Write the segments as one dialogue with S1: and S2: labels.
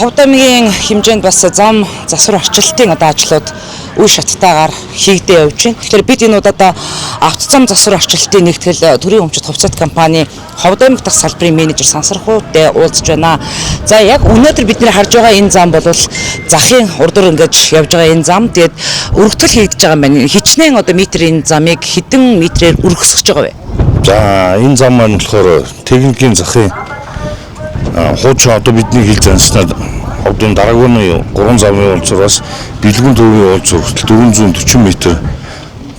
S1: Ховдамгийн хэмжээнд бас зам засвар орчилтын ажлууд үе шаттайгаар хийгдээ явж байна. Тэгэхээр бид энэ удаа автозам засвар орчилтын нэгтгэл төрийн өмчит хувьцаат компани Ховдамгийн дах салбарын менежер Сансархуутай уулзж байна. За яг өнөөдөр бидний харж байгаа энэ зам бол захын урдуур ингэж явж байгаа энэ зам. Тэгээд өргөтгөл хийгдэж байгаа юм байна. Хичнээн метрийн замыг хэдэн метрээр өргөсгөж байгаа вэ?
S2: За энэ зам маань болохоор техникийн захын хуучин бидний хил занснаад Ховдын дараагийн 3 замын уулзраас бэлгүүн төвийн уулз хүртэл 440 м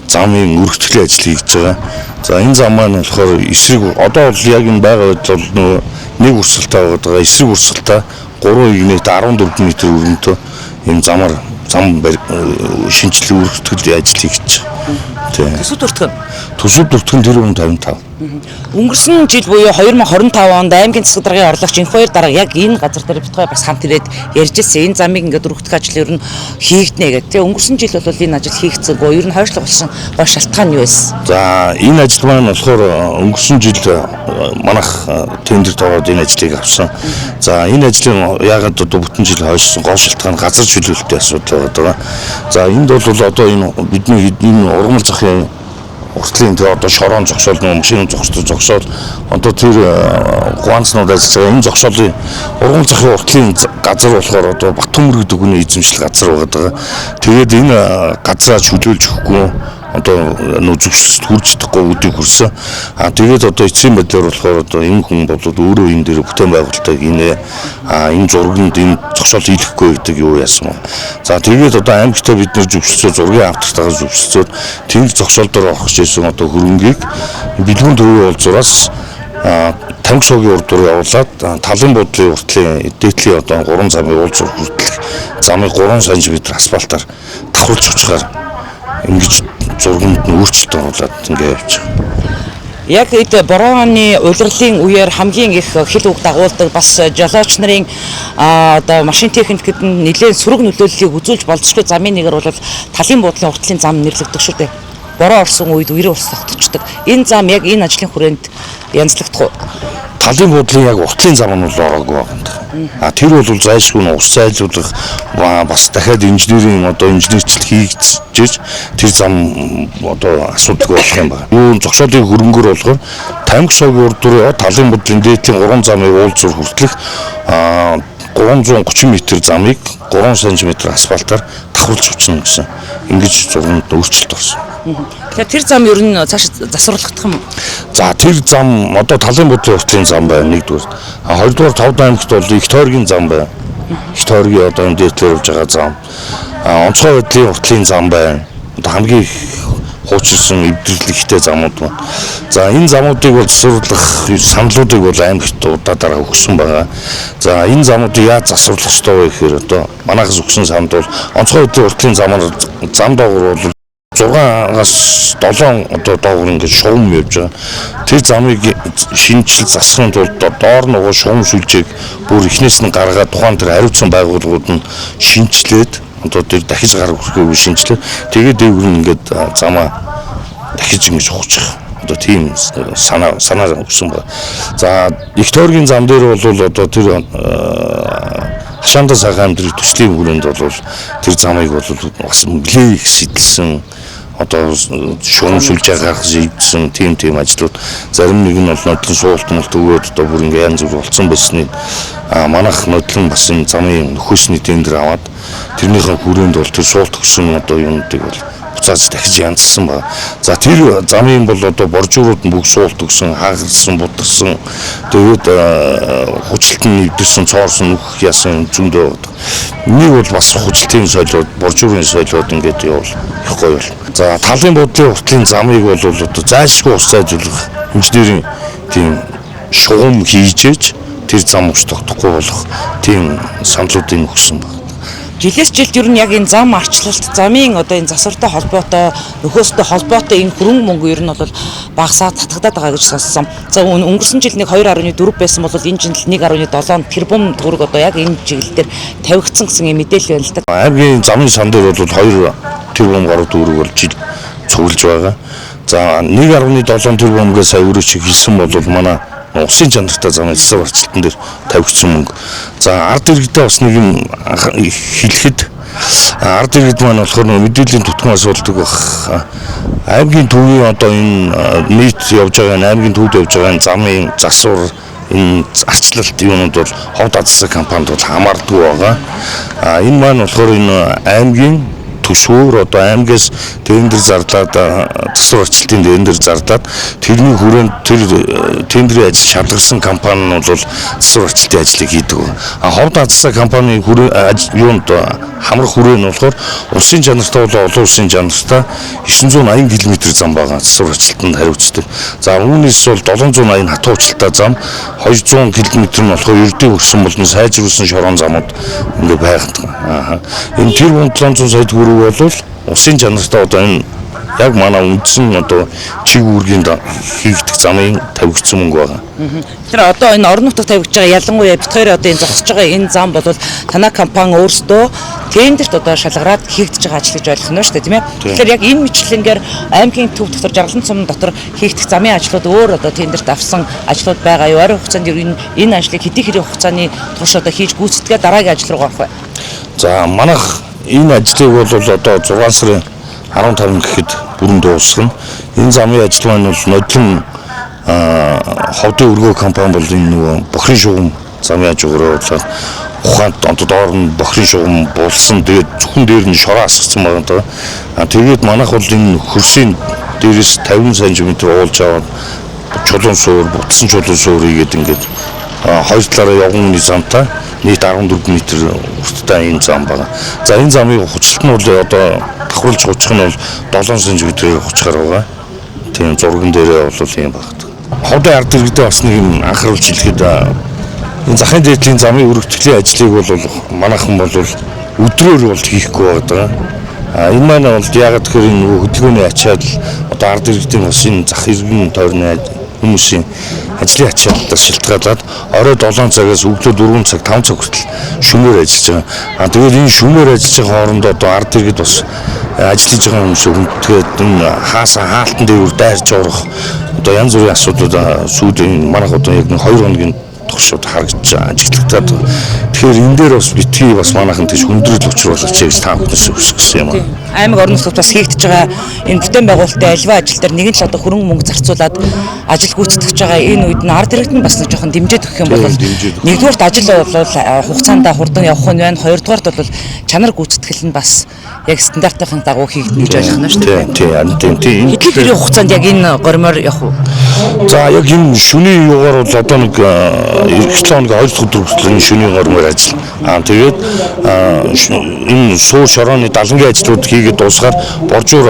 S2: замын өргөтгөлийн ажил хийж байгаа. За энэ зам маань болохоор эсрэг одоо бол яг энэ байгаа байдал бол нэг урсгалтай байгаа. Эсрэг урсгалтай 3 игнэт 14 м өргөнтөө энэ зам шинжилгээ өргөтгөлийн ажил хийж байгаа. Төсөв бүртгэн тэр 55.
S1: Өнгөрсөн жил буюу 2025 онд аймгийн засаг даргын орлогч инх баяр дарга яг энэ газар дээр битгой бас хамт ирээд ярьж ирсэн. Энэ замыг ингээд өргөтгөх ажил ер нь хийгднэ гэдэг. Тэгээ өнгөрсөн жил бол энэ ажил хийгдсэнгүй. Ер нь хойшлог болсон гол шалтгаан нь юу вэ?
S2: За энэ ажил маань болохоор өнгөрсөн жил манайх тендер тоогоод энэ ажлыг авсан. За энэ ажлын яагаад бүтэн жил хойшсон гол шалтгаан газар чөлөөлөлтийн асуудал байгаа. За энд бол одоо энэ бидний энэ ургамал захын уртлын тэр одоо шорон зогсоол машин зогсоол одоо тэр гуанцнууд ажиллаж байгаа энэ зогсоолын ургамал захын уртлын газар болохоор одоо Батөмөр гэдэг хүний эзэмшил газар байгаа. Тэгээд энэ газраа чөлөөлж өгөхгүй одоо зүгсэлт хүрч чадахгүй үдийг хүрсэн. Тэгээд одоо эцсийн байдлаар болохоор одоо энэ хүн бол өөрөө энэ дээр бүтээн байгуулалтыг энэ зурганд энэ зогсоол хийхгүй гэдэг юу яасан. За тэгээд одоо аймагтаа бид нэр зүгсэлцөө зургийн автартайгаар зүгсэлцөөд тэр зогсоол дээр орох гэсэн одоо хөрөнгийг бэлгүүн төвийн уулзраас тамхи шогийн урдуур явуулаад талын буудлын уртлын дээдлийн одоо 3 замын уулз хүртэл замыг 3 см асфальтаар давхарлж очихаар ингэж зурганд нь өөрчлөлт оруулаад ингэ явж байгаа.
S1: Яг эд борооны улирлын үеэр хамгийн их хил үг дагуулдаг бас жолооч нарын одоо машин техникэд нэлээд сөрөг нөлөөллийг үзүүлж болцохтой замын нэгээр бол талын буудлын уртлын зам нэрлэгдэх шүү дээ. Бороо орсон үед үерийн ус тогтчихдаг. Энэ зам яг энэ ажлын хүрээнд янзлагдах уу?
S2: Талын буудлын яг уртлын зам нь бол ороогүй байна. Тэр бол зайлшгүй ус зайлуулах бас дахиад инженерийн одоо инженерчлэл хийгдэж тэр зам одоо асуудалгүй болох юм байна. Юу зогсоолын хөрөнгөөр болохоор тамхи шогийн урдуур талын буудлын дээдлийн 3 замын уулзуур хүртэлх 330 м замыг 3 см асфальтаар давхарлж өчнө гэсэн ингэж зурганд өөрчлөлт орсон.
S1: Тэгэхээр тэр зам ер нь цааш засварлагдах юм уу?
S2: За тэр зам одоо талын буудлын уртлын зам байна нэгдүгээр. Хоёрдугаар Ховд аймагт бол их тойргийн зам байна. Их тойргийн одоо энэ дээдлэр явж байгаа зам. Онцгой байдлын уртлын зам байна. Одоо хамгийн хуучилсан эвдэрлэг ихтэй замууд байна. За энэ замуудыг бол засварлах саналуудыг бол аймагт удаа өгсөн байгаа. За энэ замуудыг яаж засварлах ёстой вэ гэхээр одоо манайхаас өгсөн санал бол онцгой байдлын уртлын замаар зам доогуур бол 6-аас 7 одоо доогуур ингээд шугам явж байгаа. Тэр замыг шинжил засахын тулд доор нөгөө шугам сүлжээг бүр эхнээс нь гаргаад тухайн тэр хариуцсан байгууллагууд нь шинжилээд одоо тэр дахиж гар хүрхээгүй шинжилээ. Тэгээд дээгүүр нь ингээд замаа дахиж ингэж ухчих. Одоо тийм санаа өгсөн байна. За их тойргийн зам дээр бол одоо тэр хашаанда цагаан амдрын төслийн хүрээнд бол тэр замыг бол бас нэлээд их сэтэлсэн одоо шугам сүлжээ гаргах зүйдсэн тийм ажлууд зарим нэг нь бол нодлон суулт мөлт өгөөд одоо бүр ингээ янз бүр болсон байсныг манайх нодлон бас энэ замын нөхөсний тендер аваад тэрнийхээ хүрээнд бол тэр суулт өгсөн одоо юмнуудыг бол буцааж дахиж янзсан байна. За тэр замын бол одоо боржуурууд нь бүгд суулт өгсөн, хаагарсан, будсан. Тэгээд хүчлэлтэн нэвдэрсэн, цоорсон нүх яасан зөндөө байна. Нэг бол бас хүчлэлтийн солиод, боржуурын солиод ингээд явал их гоё бол. За талын буудлын уртлын замыг бол одоо зайлшгүй ус зайлуулах инженерийн тийм шугам хийжээж тэр зам ус тогтохгүй болох тийм саналуудыг өгсөн байна.
S1: Жилээс жилд ер нь яг энэ зам арчлалт, замын одоо энэ засвартай холбоотой, нөхөөстэй холбоотой энэ хөрөнгө мөнгө ер нь бол багасаад татагдаад байгаа гэж сонссон. За өнгөрсөн жил нэг 2.4 байсан бол энэ жил 1.7 тэрбум төгрөг одоо яг энэ чиглэл дээр тавигдсан гэсэн мэдээлэл байна л да.
S2: Аймгийн замын сан дээр бол 2 тэрбум гаруй төгрөг бол жил цуглаж байгаа. За 1.7 тэрбумгээ сая өөрөө чи хэлсэн бол манай усын чанартай замын засаг барчлалтан дээр тавигдсан мөнгө. За ард иргэдээ бас нэг юм хэлэхэд ард иргэд маань болохоор мэдээллийн түтхэн асуудаг баг. Аймгийн төвийн одоо энэ нийт явж байгаа аймгийн төвд явж байгаа замын засвар энэ арчлалт юунууд бол ховд засаг компанид бол хамаардгүй байгаа. Энэ маань болохоор энэ аймгийн төсвөр одоо аймгаас тендер зарлаад засвар арчлалтын тендер зарлаад тэрний хүрээнд тэр тендерийн ажил шалгарсан компани нь бол засвар арчлалтын ажлыг хийдэг. Ховд засаг компани юунд хамрах хүрээ нь болохоор улсын чанартай бол олон улсын чанартай 980 км зам байгаа засвар арчлалтанд хариуцдаг. За үүнээс бол 780 хатуу уучлалтай зам 200 км нь болохоор ердөө өгсөн болон сайжруулсан шорон замууд ингээ байдаг. Энэ тэр 700 сая төгрөг бол усын чанартай одоо энэ яг манай үндсэн одоо чиг үүргийн хийгдэх замын тавигдсан мөнгө байгаа.
S1: Тэр одоо энэ орон нутагт тавигдж байгаа ялангуяа бит хоёр одоо энэ зогсож байгаа энэ зам бол танай компани өөрсдөө тендерт одоо шалгараад хийгдэж байгаа ажил гэж ойлгох нь шүү дээ тийм ээ. Тэгэхээр яг энэ мэтлэнгээр аймгийн төв дотор Жаргалан цум дотор хийгдэх замын ажлууд өөр одоо тендерт авсан ажлууд байгаа юу? Ойрын хугацаанд энэ ажлыг хэдий хэрэг хугацааны турш одоо хийж гүйцэтгээ дараагийн ажил руу гарах вэ?
S2: За манайх энэ ажлыг бол одоо 6 сарын 15 гэхэд бүрэн дуусгана. Энэ замын ажил маань бол нодлон ховдын өргөө компани бол энэ нөгөө бохрын шугам замын ажигруу болоод ухаанд доор нь бохрын шугам булсан. Тэгээд зөвхөн дээр нь шороо асгацсан байгаа даа. Тэгээд манайх бол энэ хөрсийн дээрээс 50 см уулж аваад чулуун суур, бутсан чулуун суур хийгээд ингээд хоёр талаараа явганы замтай нийт 14 м урттай энэ зам байна. За энэ замын хучлалт нь бол одоо давхарлаж хучих нь бол 7 см-ээр хучихаар байгаа. Тийм зурган дээрээ бол юм багт. Ховдын ард иргэдээ бас нэг юм анхааруулж хэлэхэд энэ захын дээдлийн замын өргөтгөлийн ажлыг бол манайхан бол өдрөөр бол хийхгүй байгаа. Энэ маань бол яагаад гэхээр энэ хөдөлгөөний ачаал одоо ард иргэдийн бас энэ зах иргэн тойрны хүмүүсийн ажлын ачааллаас шалтгаалаад орой 7 цагаас өглөө 4 цаг 5 цаг хүртэл шүмээр ажиллаж байгаа. Тэгээд энэ шүмээр ажиллаж байгаа хооронд одоо ард иргэд бас ажиллаж байгаа хүмүүс өрнөтгээд энэ хаасан хаалтан дээр дайрч орох одоо янз бүрийн асуудлууд сүүлийн манайх одоо яг 2 хоногийн туршид харагдаж ажиглагтаад. Тэгэхээр энэ дээр бас битгий бас манайхан тийш хүндрэл учруулах гэж та бүхнээс өсгсөн юм аа.
S1: Аймаг орон нутгад бас хийгдэж байгаа энэ бүтээн байгуулалтын аливаа ажил дээр нэгэн л одоо хөрөнгө мөнгө зарцуулаад ажил гүйцэтгэж байгаа энэ үед нь ард иргэд нь бас нэг жоохон дэмжиж өгөх юм бол нэгдүгээрт ажил бол хугацаанд хурдан явах нь байна. Хоёрдугаарт бол чанар гүйцэтгэл нь бас яг стандартын дагуу хийгдэнэ гэж ойлгох нь шүү дээ. Тийм. Хэдий хэрэг хугацаанд яг энэ гормоор явах уу?
S2: За яг энэ шөнийн юугаар бол одоо нэг эх цаоног 2 дахь өдөр хүртэл энэ шөнийн гормоор ажил. Тэгээд энэ суур шорооны далангийн ажлууд хийгээд дуусгаар боржуур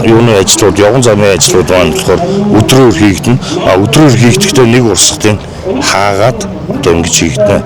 S2: юуны ажлууд, явган замын ажлууд маань болохоор өдрөөр хийгдэнэ. Өдрөөр хийгдэхдээ нэг урсгалтын хаагаад одоо ингэж хийгдэнэ.